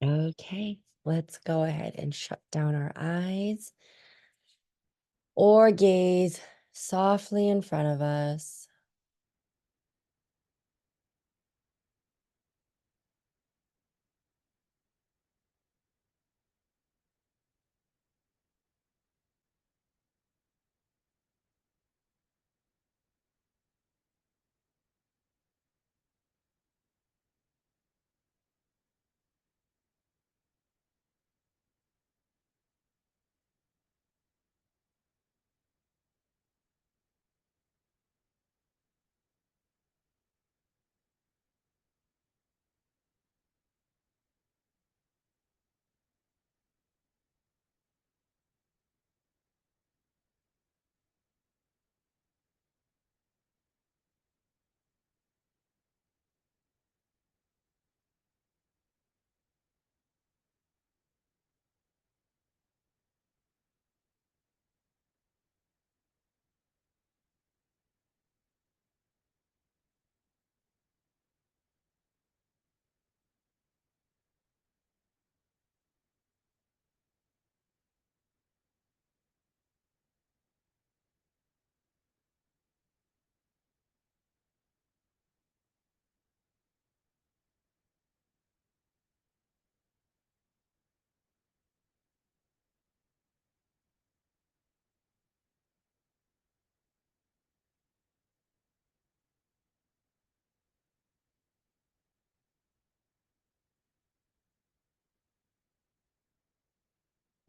Okay, let's go ahead and shut down our eyes or gaze softly in front of us.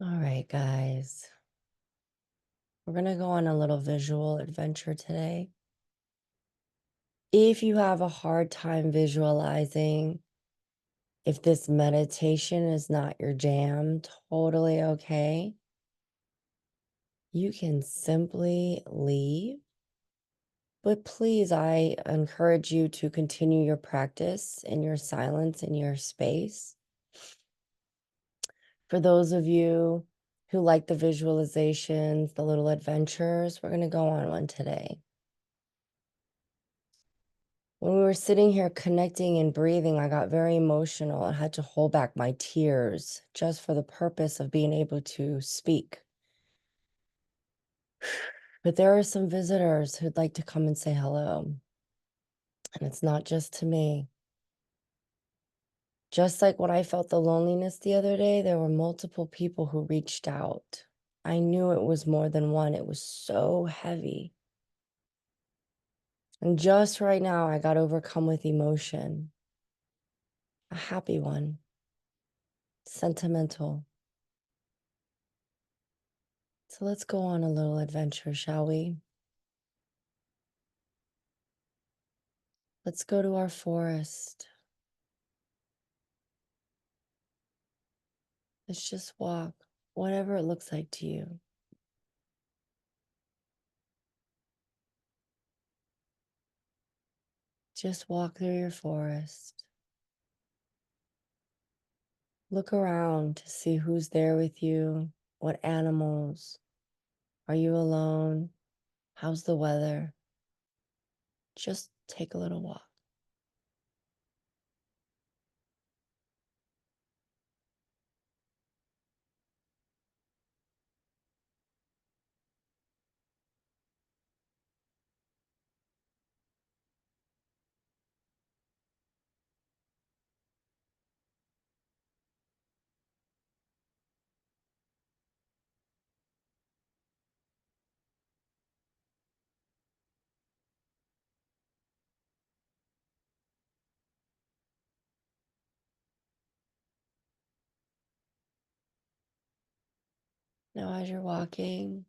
All right, guys. We're going to go on a little visual adventure today. If you have a hard time visualizing, if this meditation is not your jam, totally okay. You can simply leave. But please, I encourage you to continue your practice in your silence, in your space. For those of you who like the visualizations, the little adventures, we're going to go on one today. When we were sitting here connecting and breathing, I got very emotional and had to hold back my tears just for the purpose of being able to speak. But there are some visitors who'd like to come and say hello. And it's not just to me. Just like when I felt the loneliness the other day, there were multiple people who reached out. I knew it was more than one. It was so heavy. And just right now, I got overcome with emotion. A happy one. Sentimental. So let's go on a little adventure, shall we? Let's go to our forest. Let's just walk, whatever it looks like to you. Just walk through your forest. Look around to see who's there with you, what animals. Are you alone? How's the weather? Just take a little walk. Now, as you're walking,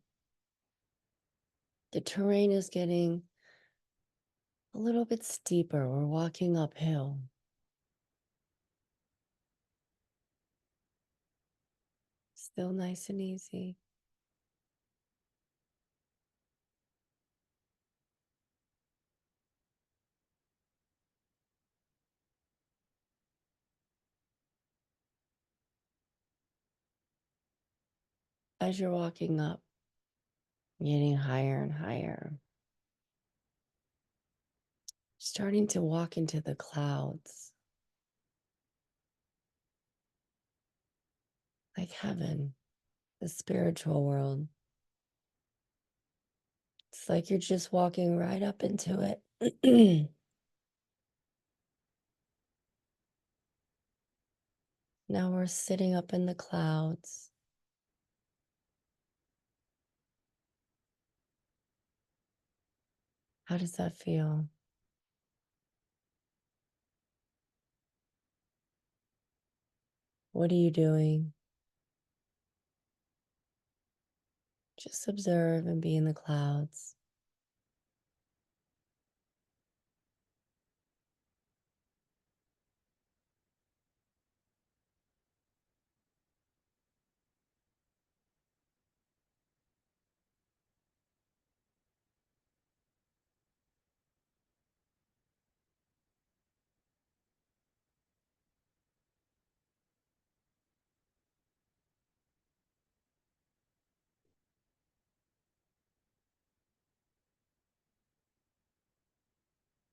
the terrain is getting a little bit steeper. We're walking uphill. Still nice and easy. As you're walking up, getting higher and higher, starting to walk into the clouds. like heaven, the spiritual world. It's like you're just walking right up into it. Now we're sitting up in the clouds. How does that feel? What are you doing? Just observe and be in the clouds.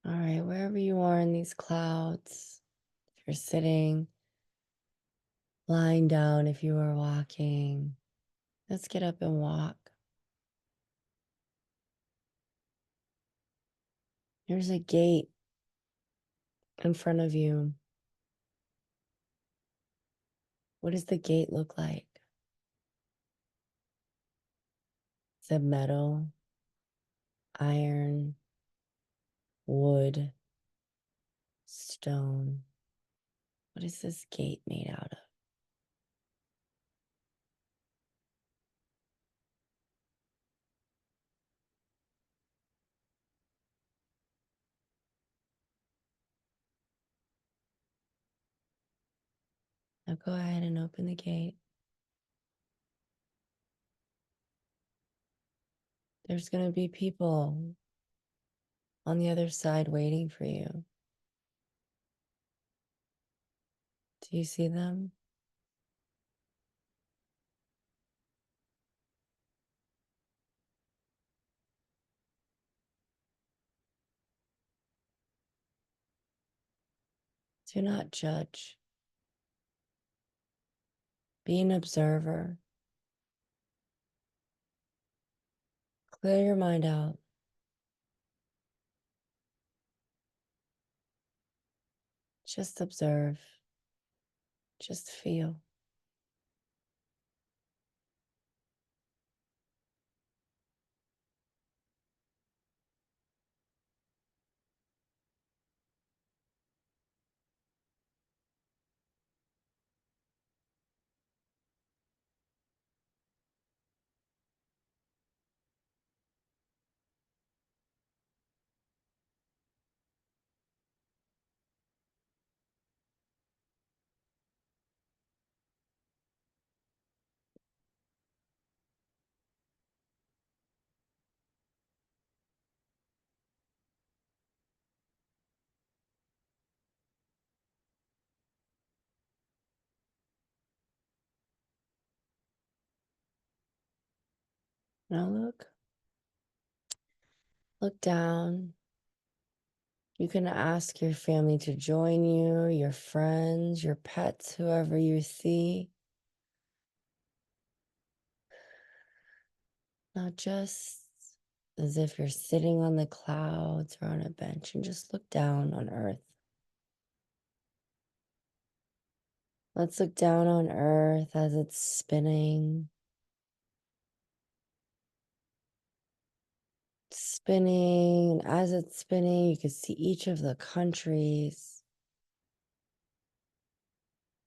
All right, wherever you are in these clouds, if you're sitting, lying down, if you are walking, let's get up and walk. There's a gate in front of you. What does the gate look like? Is it metal, iron, wood, stone? What is this gate made out of? Now go ahead and open the gate. There's going to be people on the other side waiting for you. Do you see them? Do not judge. Be an observer. Clear your mind out. Just observe. Just feel. Now look down. You can ask your family to join you, your friends, your pets, whoever you see. Now just as if you're sitting on the clouds or on a bench, and just look down on earth. Let's look down on earth as it's spinning. Spinning, and as it's spinning, you can see each of the countries,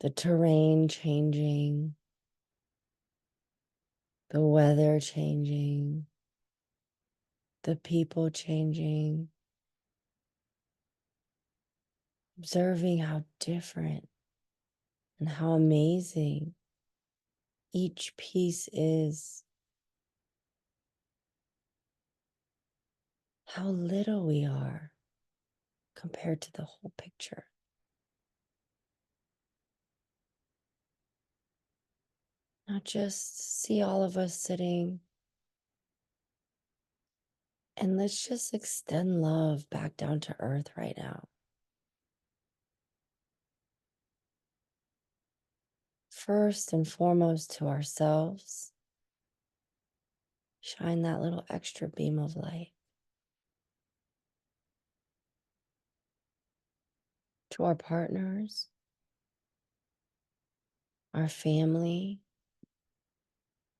the terrain changing, the weather changing, the people changing, observing how different and how amazing each piece is, how little we are compared to the whole picture. Now just see all of us sitting, and let's just extend love back down to earth right now. first and foremost to ourselves. Shine that little extra beam of light to our partners, our family,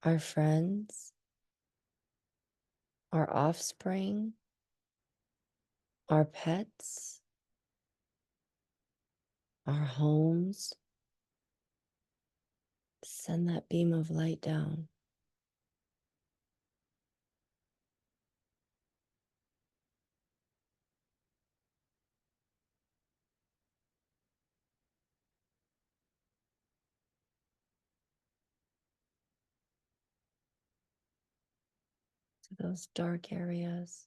our friends, our offspring, our pets, our homes. Send that beam of light down. To those dark areas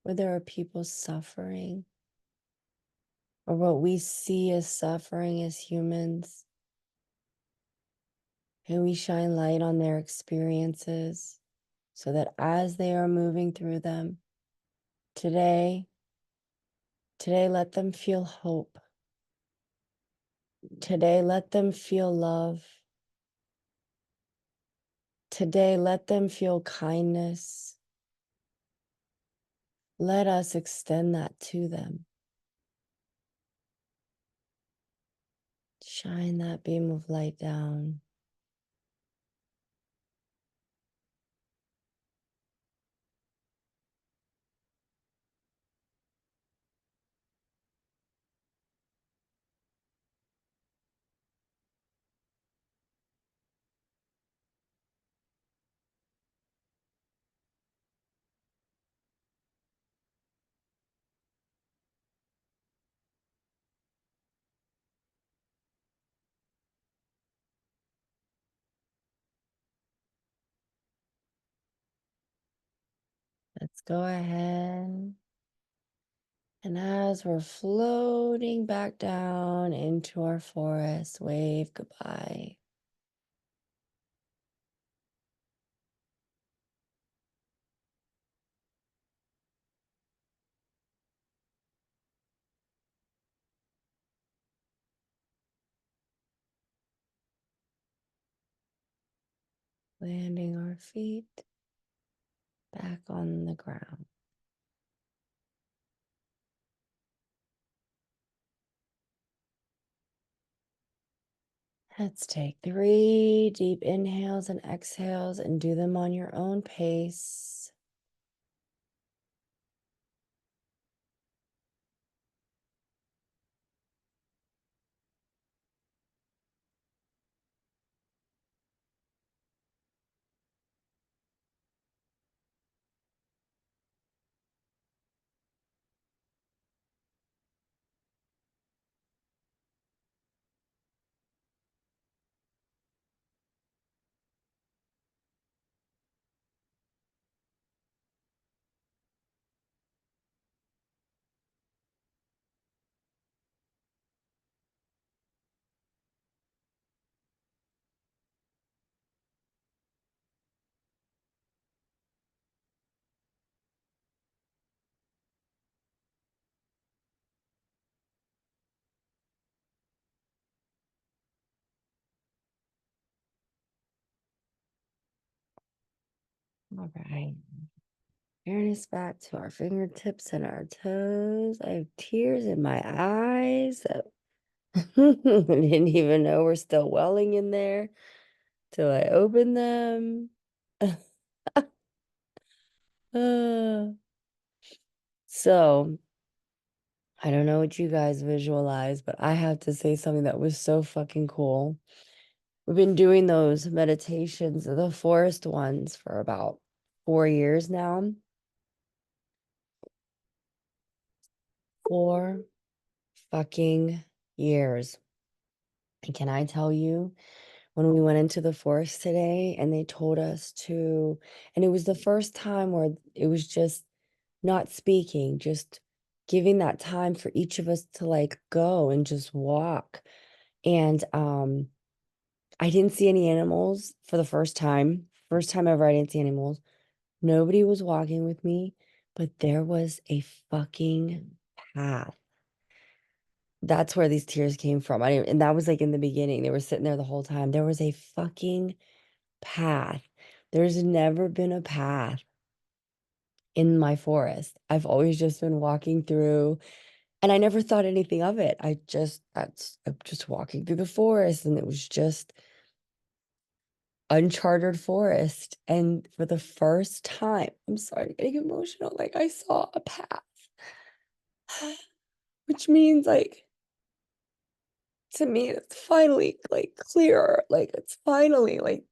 where there are people suffering, or what we see as suffering as humans. And we shine light on their experiences so that as they are moving through them today, let them feel hope. Today, let them feel love. Today, let them feel kindness. Let us extend that to them. Shine that beam of light down. Let's go ahead. And as we're floating back down into our forest, wave goodbye. Landing our feet back on the ground. Let's take 3 deep inhales and exhales and do them on your own pace. All right. Awareness back to our fingertips and our toes. I have tears in my eyes. I didn't even know we're still welling in there till I opened them. So, I don't know what you guys visualize, but I have to say something that was so fucking cool. We've been doing those meditations, the forest ones, for about 4 years now. 4 fucking years. And can I tell you, when we went into the forest today and they told us to, and it was the first time where it was just not speaking, just giving that time for each of us to like go and just walk. And I didn't see any animals for the first time. First time ever I didn't see animals. Nobody was walking with me, but there was a fucking path That's where these tears came from. And that was like in the beginning. They were sitting there the whole time. There was a fucking path. There's never been a path in my forest. I've always just been walking through, and I never thought anything of it. I'm just walking through the forest, and it was just uncharted forest. And for the first time, I'm sorry, I'm getting emotional. Like I saw a path, which means like to me, it's finally like clearer. Like it's finally like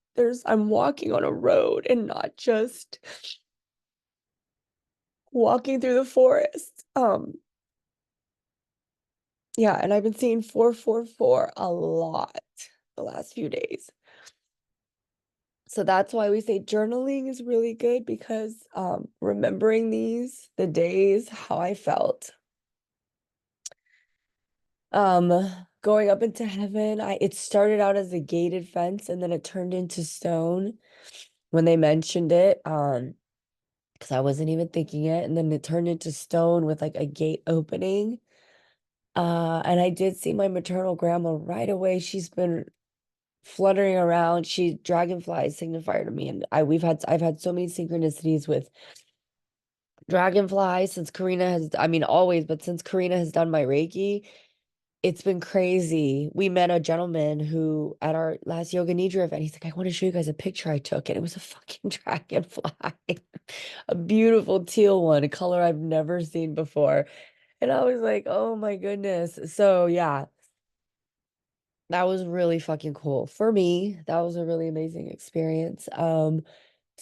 I'm walking on a road and not just walking through the forest. Yeah, and I've been seeing 444 a lot the last few days. So that's why we say journaling is really good, because remembering the days, how I felt. Going up into heaven, it started out as a gated fence and then it turned into stone when they mentioned it. Because I wasn't even thinking it, and then it turned into stone with like a gate opening. And I did see my maternal grandma right away. She's been fluttering around. Dragonfly signifier to me, and I've had so many synchronicities with dragonflies since Karina has, I mean always, but since Karina has done my Reiki, it's been crazy. We met a gentleman who at our last Yoga Nidra event, he's like, I want to show you guys a picture I took, and it was a fucking dragonfly, a beautiful teal one, a color I've never seen before. And I was like, oh my goodness. So yeah, that was really fucking cool. For me, that was a really amazing experience. So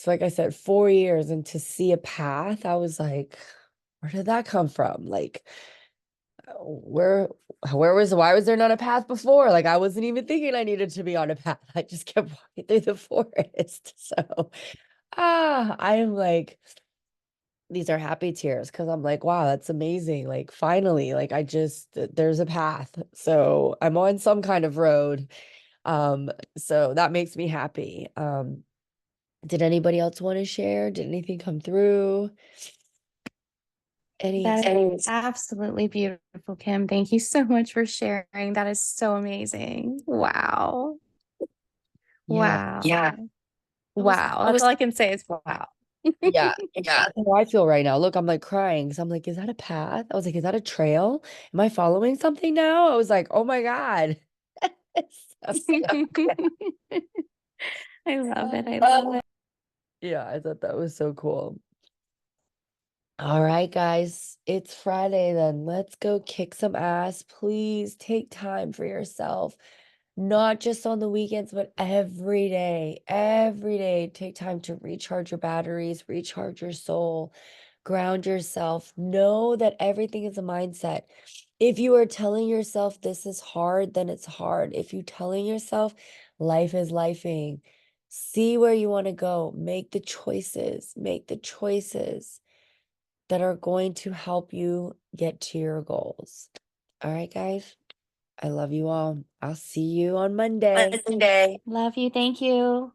like I said, 4 years, and to see a path, I was like, where did that come from? Like, where why was there not a path before? Like I wasn't even thinking I needed to be on a path. I just kept walking through the forest. So I am like, these are happy tears, because I'm like, wow, that's amazing. Like finally, like there's a path. So I'm on some kind of road. So that makes me happy. Did anybody else want to share? Did anything come through? That Any is absolutely beautiful, Kim. Thank you so much for sharing. That is so amazing. Wow. Yeah. Wow. It was Wow. That's all I can say is wow. yeah. That's how I feel right now. Look, I'm like crying because I'm like, is that a path? I was like, is that a trail? Am I following something now? I was like, oh my God. I love it. I So- love it. yeah, I thought that was so cool. All right, guys, it's Friday then. Let's go kick some ass. Please take time for yourself, not just on the weekends, but every day. Every day, take time to recharge your batteries, recharge your soul, ground yourself. Know that everything is a mindset. If you are telling yourself this is hard, then it's hard. If you're telling yourself life is lifing, see where you want to go. Make the choices that are going to help you get to your goals. All right, guys. I love you all. I'll see you on Monday. Love you. Thank you.